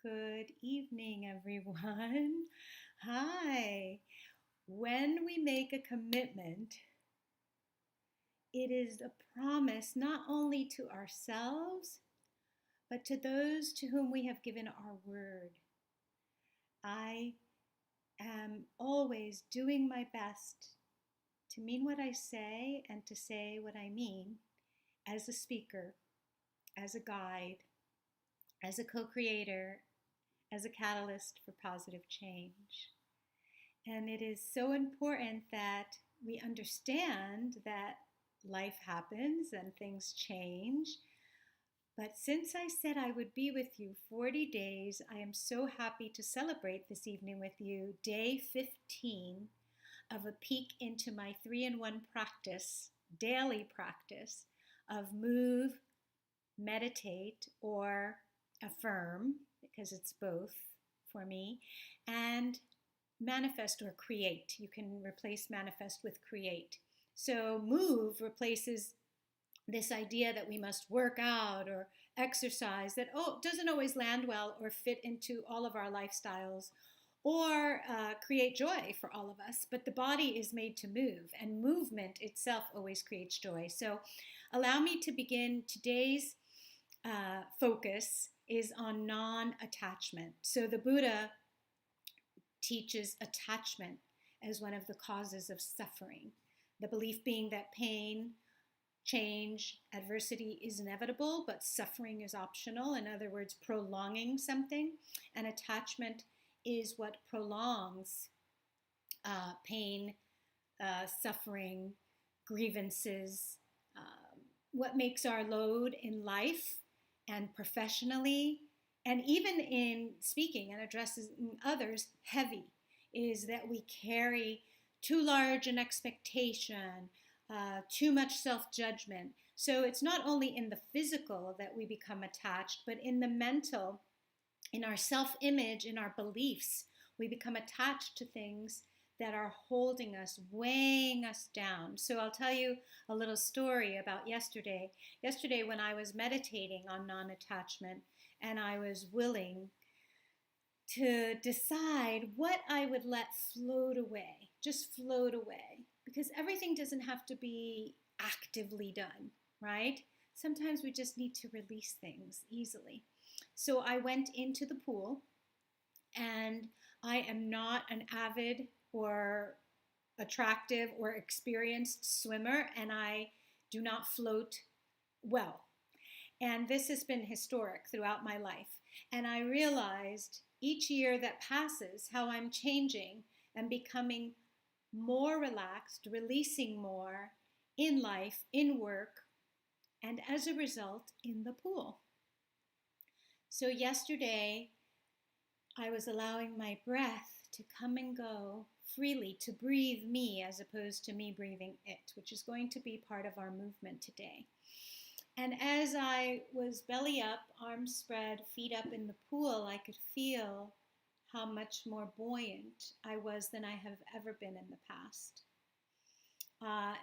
Good evening, everyone. Hi. When we make a commitment, it is a promise not only to ourselves, but to those to whom we have given our word. I am always doing my best to mean what I say and to say what I mean as a speaker, as a guide, as a co creator, as a catalyst for positive change. And it is so important that we understand that life happens and things change. But since I said I would be with you 40 days, I am so happy to celebrate this evening with you day 15 of a peek into my 3-in-1 practice, daily practice of move, meditate, or affirm, because it's both for me, and manifest or create. You can replace manifest with create. So move replaces this idea that we must work out or exercise that doesn't always land well or fit into all of our lifestyles or create joy for all of us. But the body is made to move, and movement itself always creates joy. So allow me to begin today's focus is on non-attachment. So the Buddha teaches attachment as one of the causes of suffering. The belief being that pain, change, adversity is inevitable, but suffering is optional. In other words, prolonging something. And attachment is what prolongs pain, suffering, grievances, what makes our load in life and professionally, and even in speaking and addressing others, heavy, is that we carry too large an expectation, too much self-judgment. So it's not only in the physical that we become attached, but in the mental, in our self-image, in our beliefs, we become attached to things that are holding us, weighing us down. So I'll tell you a little story about yesterday. Yesterday when I was meditating on non-attachment and I was willing to decide what I would let float away, just float away, because everything doesn't have to be actively done, right? Sometimes we just need to release things easily. So I went into the pool, and I am not an avid or attractive or experienced swimmer, and I do not float well. And this has been historic throughout my life. And I realized each year that passes how I'm changing and becoming more relaxed, releasing more in life, in work, and as a result, in the pool. So yesterday, I was allowing my breath to come and go freely, to breathe me as opposed to me breathing it, which is going to be part of our movement today. And as I was belly up, arms spread, feet up in the pool, I could feel how much more buoyant I was than I have ever been in the past.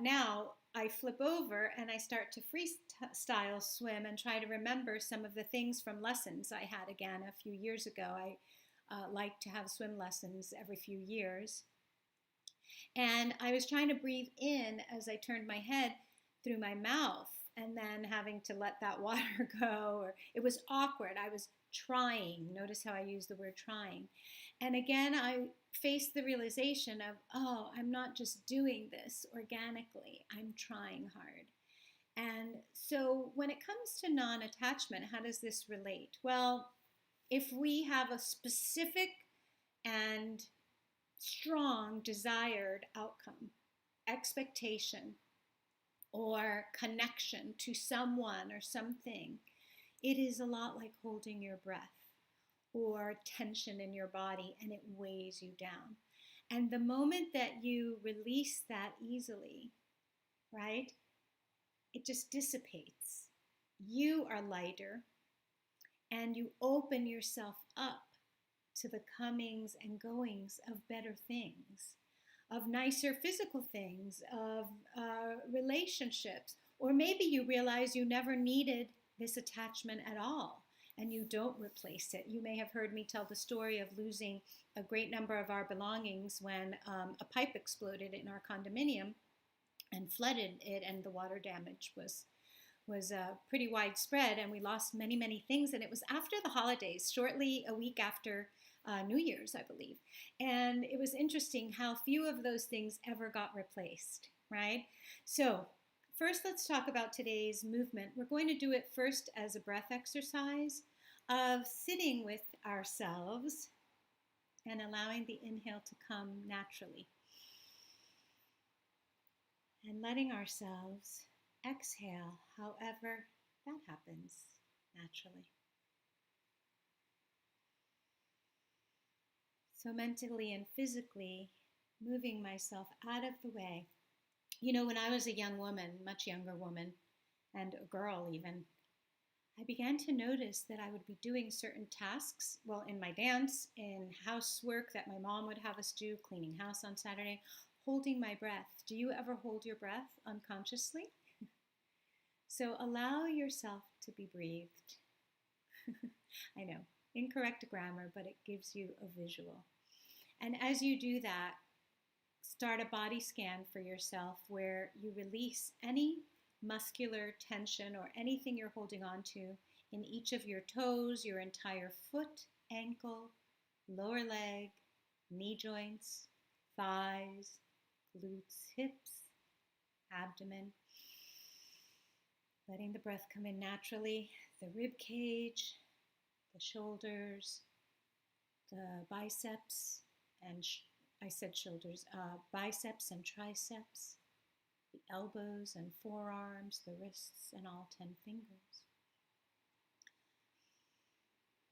Now I flip over and I start to freestyle swim and try to remember some of the things from lessons I had again a few years ago. I like to have swim lessons every few years. And I was trying to breathe in as I turned my head through my mouth and then having to let that water go. Or it was awkward. I was trying. Notice how I use the word trying. And again, I faced the realization of, I'm not just doing this organically. I'm trying hard. And so when it comes to non-attachment, how does this relate? Well, if we have a specific and strong desired outcome, expectation, or connection to someone or something, it is a lot like holding your breath or tension in your body, and it weighs you down. And the moment that you release that easily, right, it just dissipates. You are lighter, and you open yourself up to the comings and goings of better things, of nicer physical things, of relationships. Or maybe you realize you never needed this attachment at all. and you don't replace it. You may have heard me tell the story of losing a great number of our belongings when a pipe exploded in our condominium and flooded it, and the water damage was pretty widespread, and we lost many, many things. And it was after the holidays, shortly a week after New Year's, I believe. And it was interesting how few of those things ever got replaced, right? So first, let's talk about today's movement. We're going to do it first as a breath exercise of sitting with ourselves and allowing the inhale to come naturally. And letting ourselves exhale however that happens naturally. So mentally and physically moving myself out of the way. You know, when I was a young woman, much younger woman, and a girl even, I began to notice that I would be doing certain tasks, well, in my dance, in housework that my mom would have us do, cleaning house on Saturday, holding my breath. Do you ever hold your breath unconsciously? So allow yourself to be breathed. I know, incorrect grammar, but it gives you a visual. And as you do that, start a body scan for yourself where you release any muscular tension or anything you're holding on to in each of your toes, your entire foot, ankle, lower leg, knee joints, thighs, glutes, hips, abdomen. Letting the breath come in naturally, the rib cage, the shoulders, the biceps, and I said shoulders, biceps and triceps, the elbows and forearms, the wrists, and all 10 fingers.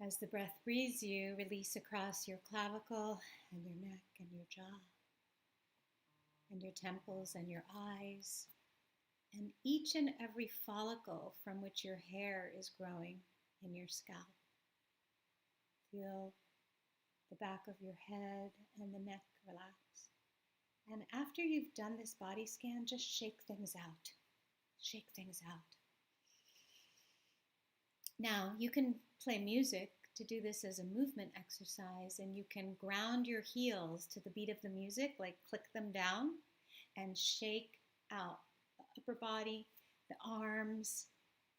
As the breath breathes you, release across your clavicle and your neck and your jaw, and your temples and your eyes, and each and every follicle from which your hair is growing in your scalp. Feel the back of your head and the neck relax. And after you've done this body scan, just shake things out. Shake things out. Now, you can play music to do this as a movement exercise, and you can ground your heels to the beat of the music, like click them down and shake out the upper body, the arms,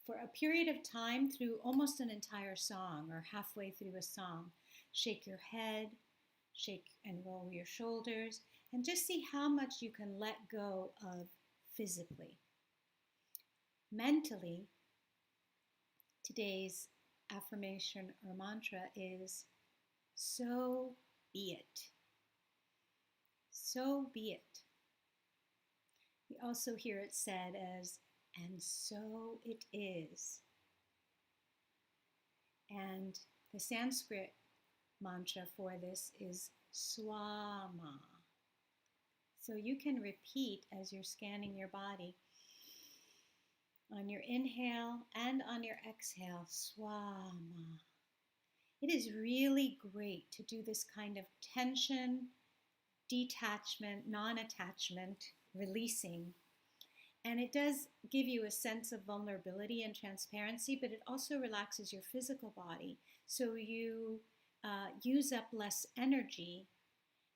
for a period of time through almost an entire song or halfway through a song. Shake your head, shake and roll your shoulders, and just see how much you can let go of physically. Mentally, today's affirmation or mantra is, so be it. So be it. We also hear it said as, and so it is. And the Sanskrit mantra for this is Swaha. So you can repeat as you're scanning your body on your inhale and on your exhale, Swaha. It is really great to do this kind of tension, detachment, non-attachment, releasing. And it does give you a sense of vulnerability and transparency, but it also relaxes your physical body. So you use up less energy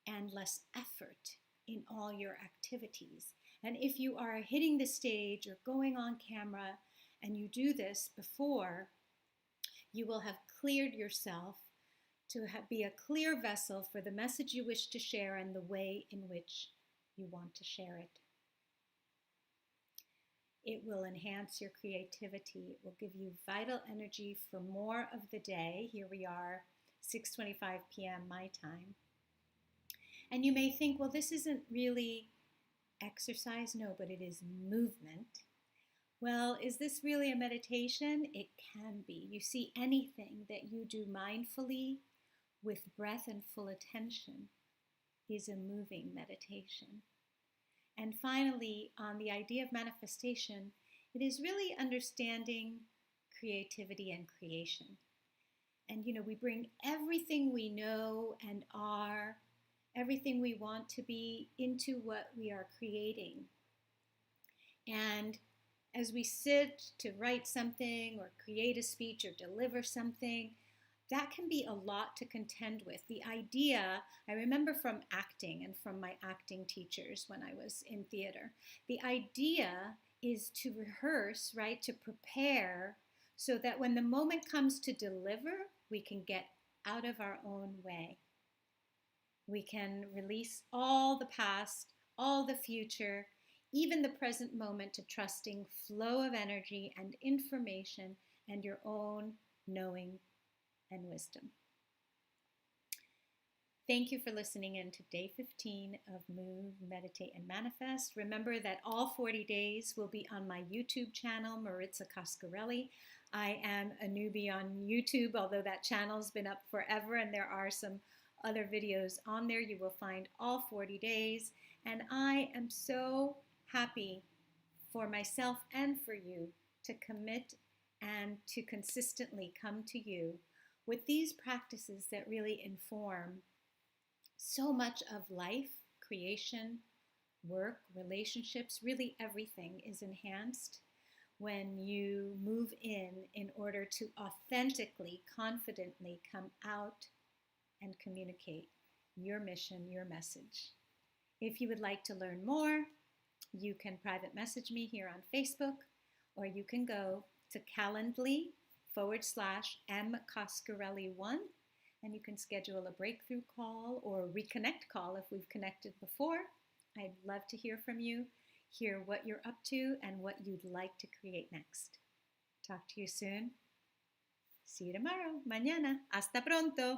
and less effort in all your activities. And if you are hitting the stage or going on camera and you do this before, you will have cleared yourself to be a clear vessel for the message you wish to share and the way in which you want to share it. It will enhance your creativity. It will give you vital energy for more of the day. Here we are, 6:25 p.m. my time. And you may think, well, this isn't really exercise. No, but it is movement. Well, is this really a meditation? It can be. You see, anything that you do mindfully with breath and full attention is a moving meditation. And finally, on the idea of manifestation, it is really understanding creativity and creation. And, we bring everything we know and are, everything we want to be into what we are creating. And as we sit to write something or create a speech or deliver something, that can be a lot to contend with. The idea, I remember from acting and from my acting teachers when I was in theater, the idea is to rehearse, right? To prepare so that when the moment comes to deliver, we can get out of our own way. We can release all the past, all the future, even the present moment to trusting flow of energy and information and your own knowing and wisdom. Thank you for listening in to day 15 of Move, Meditate, and Manifest. Remember that all 40 days will be on my YouTube channel, Maritza Coscarelli. I am a newbie on YouTube, although that channel's been up forever, and there are some other videos on there. You will find all 40 days. And I am so happy for myself and for you to commit and to consistently come to you with these practices that really inform so much of life, creation, work, relationships, really everything is enhanced when you move in order to authentically, confidently come out and communicate your mission, your message. If you would like to learn more, you can private message me here on Facebook, or you can go to Calendly/M Coscarelli1, and you can schedule a breakthrough call or reconnect call if we've connected before. I'd love to hear from you, hear what you're up to and what you'd like to create next. Talk to you soon. See you tomorrow. Mañana. Hasta pronto.